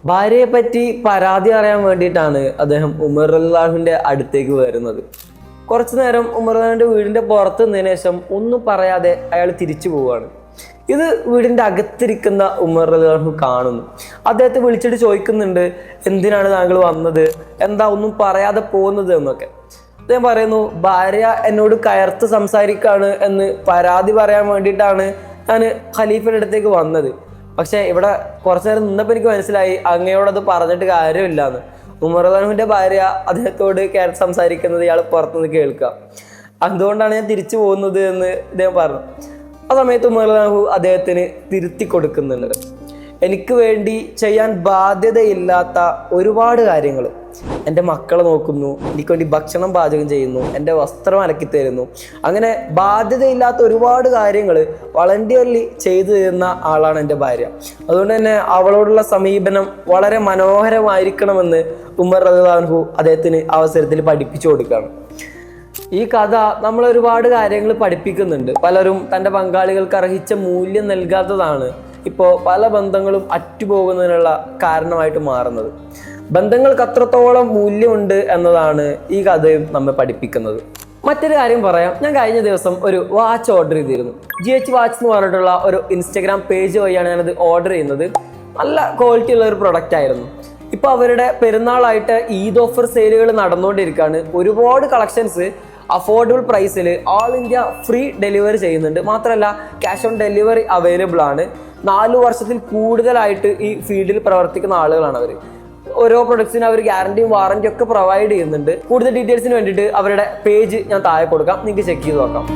ഭാര്യയെ പറ്റി പരാതി അറിയാൻ വേണ്ടിയിട്ടാണ് അദ്ദേഹം ഉമർ റളിയല്ലാഹുവിന്റെ അടുത്തേക്ക് വരുന്നത്. കുറച്ചു നേരം ഉമർ റളിയല്ലാഹുവിന്റെ വീടിന്റെ പുറത്ത് നിന്നതിന് ശേഷം ഒന്നും പറയാതെ അയാൾ തിരിച്ചു പോവുകയാണ്. ഇത് വീടിന്റെ അകത്തിരിക്കുന്ന ഉമർ റളിയല്ലാഹു കാണുന്നു. അദ്ദേഹത്തെ വിളിച്ചിട്ട് ചോദിക്കുന്നുണ്ട്, എന്തിനാണ് താങ്കൾ വന്നത്, എന്താ ഒന്നും പറയാതെ പോകുന്നത് എന്നൊക്കെ. അദ്ദേഹം പറയുന്നു, ഭാര്യ എന്നോട് കയർത്ത് സംസാരിക്കാണ് എന്ന് പരാതി പറയാൻ വേണ്ടിയിട്ടാണ് ഞാൻ ഖലീഫയുടെ അടുത്തേക്ക് വന്നത്. പക്ഷെ ഇവിടെ കുറച്ചു നേരം നിന്നപ്പോൾ എനിക്ക് മനസ്സിലായി അങ്ങയോടത് പറഞ്ഞിട്ട് കാര്യമില്ലാന്ന്. ഉമർ റളിയല്ലാഹുവിന്റെ ഭാര്യ അദ്ദേഹത്തോട് കയർത്ത് സംസാരിക്കുന്നത് ഇയാൾ പുറത്തുനിന്ന് കേൾക്കുക. അതുകൊണ്ടാണ് ഞാൻ തിരിച്ചു പോകുന്നത് എന്ന് ഇദ്ദേഹം പറഞ്ഞു. ആ സമയത്ത് ഉമർ റളിയല്ലാഹു അദ്ദേഹത്തിന് തിരുത്തി കൊടുക്കുന്നുണ്ട്. എനിക്ക് വേണ്ടി ചെയ്യാൻ ബാധ്യതയില്ലാത്ത ഒരുപാട് കാര്യങ്ങൾ, എൻ്റെ മക്കളെ നോക്കുന്നു, എനിക്ക് വേണ്ടി ഭക്ഷണം പാചകം ചെയ്യുന്നു, എൻ്റെ വസ്ത്രം അലക്കി തരുന്നു, അങ്ങനെ ബാധ്യതയില്ലാത്ത ഒരുപാട് കാര്യങ്ങൾ വളണ്ടിയർലി ചെയ്തു തരുന്ന ആളാണ് എൻ്റെ ഭാര്യ. അതുകൊണ്ട് തന്നെ അവളോടുള്ള സമീപനം വളരെ മനോഹരമായിരിക്കണമെന്ന് ഉമർ റളിയല്ലാഹു അദ്ദേഹത്തിന് അവസരത്തിൽ പഠിപ്പിച്ചു കൊടുക്കുകയാണ്. ഈ കഥ നമ്മൾ ഒരുപാട് കാര്യങ്ങൾ പഠിപ്പിക്കുന്നുണ്ട്. പലരും തൻ്റെ പങ്കാളികൾക്ക് അർഹിച്ച മൂല്യം നൽകാത്തതാണ് ഇപ്പോൾ പല ബന്ധങ്ങളും അറ്റുപോകുന്നതിനുള്ള കാരണമായിട്ട് മാറുന്നത്. ബന്ധങ്ങൾക്ക് അത്രത്തോളം മൂല്യമുണ്ട് എന്നതാണ് ഈ കഥയും നമ്മെ പഠിപ്പിക്കുന്നത്. മറ്റൊരു കാര്യം പറയാം, ഞാൻ കഴിഞ്ഞ ദിവസം ഒരു വാച്ച് ഓർഡർ ചെയ്തിരുന്നു. GH വാച്ച് എന്ന് പറഞ്ഞിട്ടുള്ള ഒരു ഇൻസ്റ്റഗ്രാം പേജ് വഴിയാണ് ഞാനത് ഓർഡർ ചെയ്യുന്നത്. നല്ല ക്വാളിറ്റി ഉള്ള ഒരു പ്രൊഡക്റ്റ് ആയിരുന്നു. ഇപ്പോൾ അവരുടെ പെരുന്നാളായിട്ട് ഈദ് ഓഫർ സെയിലുകൾ നടന്നുകൊണ്ടിരിക്കുകയാണ്. ഒരുപാട് കളക്ഷൻസ് അഫോർഡബിൾ പ്രൈസിൽ ഓൾ ഇന്ത്യ ഫ്രീ ഡെലിവറി ചെയ്യുന്നുണ്ട്. മാത്രമല്ല ക്യാഷ് ഓൺ ഡെലിവറി അവൈലബിൾ ആണ്. 4 വർഷത്തിൽ കൂടുതലായിട്ട് ഈ ഫീൽഡിൽ പ്രവർത്തിക്കുന്ന ആളുകളാണ് അവർ. ഓരോ പ്രൊഡക്ട്സിനും അവർ ഗ്യാരണ്ടിയും വാറന്റിയും ഒക്കെ പ്രൊവൈഡ് ചെയ്യുന്നുണ്ട്. കൂടുതൽ ഡീറ്റെയിൽസിന് വേണ്ടിയിട്ട് അവരുടെ പേജ് ഞാൻ താഴെ കൊടുക്കാം, നിങ്ങൾക്ക് ചെക്ക് ചെയ്ത് നോക്കാം.